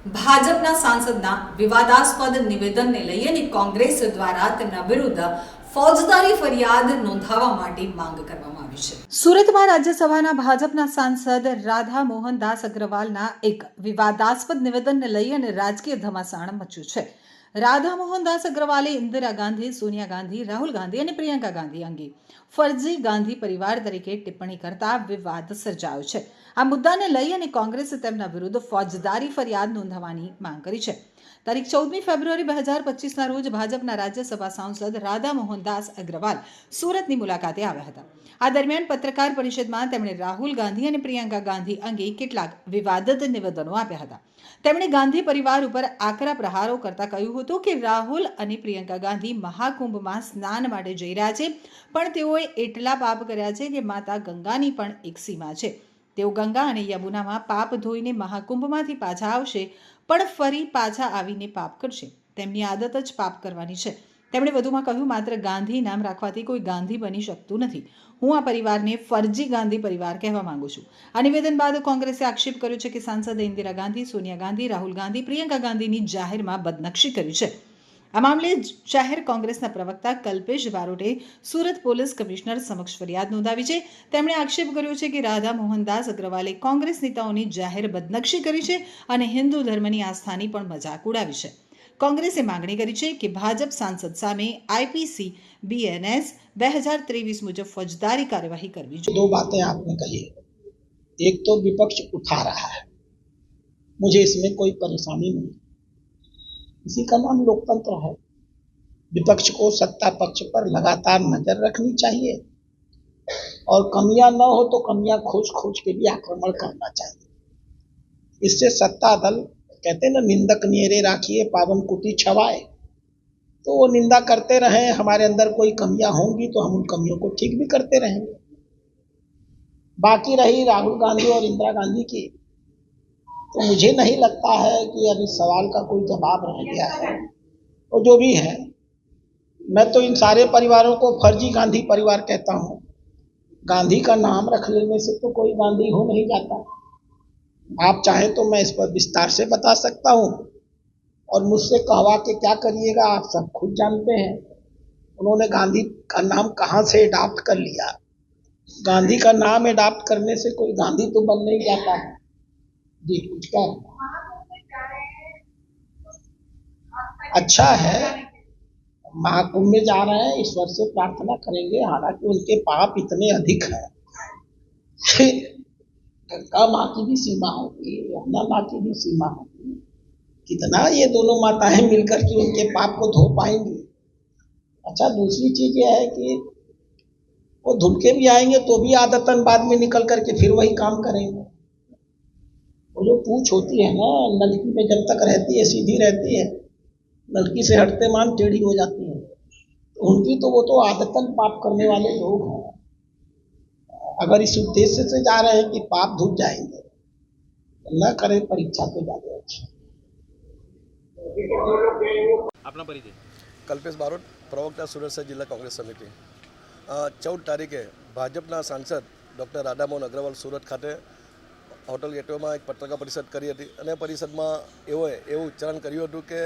ભાજપના સાંસદના વિવાદાસ્પદ નિવેદનને લઈ અને કોંગ્રેસ દ્વારા તેમના વિરુદ્ધ ફોજદારી ફરિયાદ નોંધાવવા માટે માંગ કરવામાં આવી છે। સુરતમાં રાજ્યસભાના ભાજપના સાંસદ રાધા મોહનદાસ અગ્રવાલના એક વિવાદાસ્પદ નિવેદનને લઈ અને રાજકીય ઘમાસાણ મચ્યું છે। રાધા મોહનદાસ અગ્રવાલે ઇન્દિરા ગાંધી, સોનિયા ગાંધી, રાહુલ ગાંધી અને પ્રિયંકા ગાંધી અંગે ફરજી ગાંધી પરિવાર તરીકે ટિપ્પણી કરતા વિવાદ સર્જાયો છે। આ મુદ્દાને લઈ અને કોંગ્રેસે તેમના વિરુદ્ધ ફોજદારી ફરિયાદ નોંધાવવાની માંગ કરી છે। તારીખ 14 ફેબ્રુઆરી 2025ના રોજ ભાજપના રાજ્યસભા સાંસદ રાધા મોહનદાસ અગ્રવાલ સુરતની મુલાકાતે આવ્યા હતા। આ દરમિયાન પત્રકાર પરિષદમાં તેમણે રાહુલ ગાંધી અને પ્રિયંકા ગાંધી અંગે કેટલાક વિવાદિત નિવેદનો આપ્યા હતા। તેમણે ગાંધી પરિવાર ઉપર આકરા પ્રહારો કરતા કહ્યું હતું કે રાહુલ અને પ્રિયંકા ગાંધી મહાકુંભમાં સ્નાન માટે જઈ રહ્યા છે, પણ તેઓએ એટલા પાપ કર્યા છે કે માતા ગંગાની પણ એક સીમા છે। તેઓ ગંગા અને યમુનામાં પાપ ધોઈને મહાકુંભમાંથી પાછા આવશે, પણ ફરી પાછા આવીને પાપ કરશે। તેમની આદત જ પાપ કરવાની છે। તેમણે વધુમાં કહ્યું, માત્ર ગાંધી નામ રાખવાથી કોઈ ગાંધી બની શકતું નથી। હું આ પરિવારને ફરજી ગાંધી પરિવાર કહેવા માંગુ છું। આ નિવેદન બાદ કોંગ્રેસે આક્ષેપ કર્યો છે કે સાંસદે ઇન્દિરા ગાંધી, સોનિયા ગાંધી, રાહુલ ગાંધી, પ્રિયંકા ગાંધીની જાહેરમાં બદનક્ષી કરી છે। આ મામલે શહેર કોંગ્રેસના પ્રવક્તા કલ્પેશ બારોટે સુરત પોલીસ કમિશનર સમક્ષ ફરિયાદ નોંધાવી છે। તેમણે આક્ષેપ કર્યો છે કે રાધા મોહનદાસ અગ્રવાલે કોંગ્રેસ નેતાઓની જાહેર બદનક્ષી કરી છે અને હિન્દુ ધર્મની આસ્થાની પણ મજાક ઉડાવી છે। કોંગ્રેસે માંગણી કરી છે કે ભાજપ સાંસદ સામે आईपीसी BNS 2023 मुजब फौजदारी कार्यवाही करनी चाहिए। दो बातें आपने कही, एक तो विपक्ष उठा रहा है, मुझे इसमें कोई परेशानी नहीं, इसी का नाम लोकतंत्र है। विपक्ष को सत्ता पक्ष पर लगातार नजर रखनी चाहिए और कमियां न हो तो कमियां खोज खोज के भी आक्रमण करना चाहिए। इससे सत्ता दल कहते ना, निंदक नियरे राखिए पावन कुटी छवाए, तो वो निंदा करते रहे, हमारे अंदर कोई कमियां होंगी तो हम उन कमियों को ठीक भी करते रहेंगे। बाकी रही राहुल गांधी और इंदिरा गांधी की, तो मुझे नहीं लगता है कि अब इस सवाल का कोई जवाब रह गया है। और जो भी है, मैं तो इन सारे परिवारों को फर्जी गांधी परिवार कहता हूँ। गांधी का नाम रख लेने से तो कोई गांधी हो नहीं जाता। आप चाहें तो मैं इस पर विस्तार से बता सकता हूँ, और मुझसे कहवा के क्या करिएगा आप सब खुद जानते हैं। उन्होंने गांधी का नाम कहाँ से अडॉप्ट कर लिया। गांधी का नाम अडॉप्ट करने से कोई गांधी तो बन नहीं जाता है। जी कुछ क्या अच्छा है, महाकुंभ में जा रहे हैं, ईश्वर से प्रार्थना करेंगे। हालांकि उनके पाप इतने अधिक हैं, गंगा माँ की भी सीमा होगी, यमुना माँ की भी सीमा होगी। कितना ये दोनों माताएं मिलकर के उनके पाप को धो पाएंगी। अच्छा, दूसरी चीज ये है कि वो धुल के भी आएंगे तो भी आदतन बाद में निकल करके फिर वही काम करेंगे। वो जो पूछ होती है ना, नलकी में जब तक रहती है सीधी रहती है, नलकी से हटते मान टेढ़ी हो जाती है, तो उनकी तो वो तो आदतन पाप करने वाले लोग हैं। अगर इस उद्देश्य से जा रहे हैं कि पाप धुल जाएंगे, न करें परीक्षा तो ज्यादा अच्छा। अपना परिचय। कल्पेश बारोट, प्रवक्ता सुरत शहर जिला कांग्रेस समिति। 14 तारीखे भाजपा सांसद डॉक्टर राधामोहन अग्रवाल सूरत खाते होटल गेटवे में एक पत्रकार परिषद करी थी। परिषद में एवं उच्चारण कर्યું હતું કે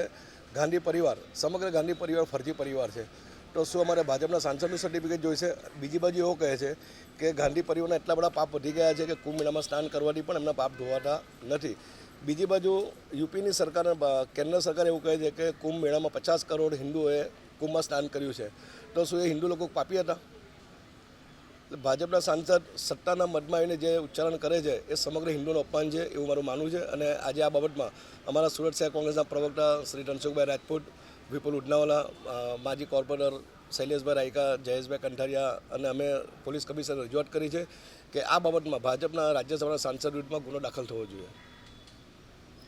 ગાંધી પરિવાર, સમગ્ર ગાંધી પરિવાર ફરજી પરિવાર છે। તો શું અમારે ભાજપના સાંસદનું સર્ટિફિકેટ જોઈશે? બીજી બાજુ એવું કહે છે કે ગાંધી પરિવારના એટલા બધા પાપ વધી ગયા છે કે કુંભ મેળામાં સ્નાન કરવાથી પણ એમના પાપ ધોવાતા નથી। બીજી બાજુ यूपीની સરકાર, કેન્દ્ર સરકાર એવું કહે છે કે કુંભ મેળામાં 50 કરોડ હિન્દુઓએ કુંભમાં સ્નાન કર્યું છે। તો શું એ હિન્દુ લોકો પાપી હતા? ભાજપના સાંસદ સત્તાના મદમાં આવીને જે ઉચ્ચારણ કરે છે એ સમગ્ર હિન્દુનું અપમાન છે એવું મારું માનવું છે। અને આજે આ બાબતમાં અમારા સુરત શહેર કોંગ્રેસના પ્રવક્તા શ્રી ધનસુખભાઈ રાજપૂત, વિપુલ ઉડનાવાલા, માજી કોર્પોરેટર શૈલેષભાઈ રાયકા, જયેશભાઈ કંઠારિયા અને અમે પોલીસ કમિશનર રજૂઆત કરી છે કે આ બાબતમાં ભાજપના રાજ્યસભાના સાંસદ વિરુદ્ધમાં ગુનો દાખલ થવો જોઈએ।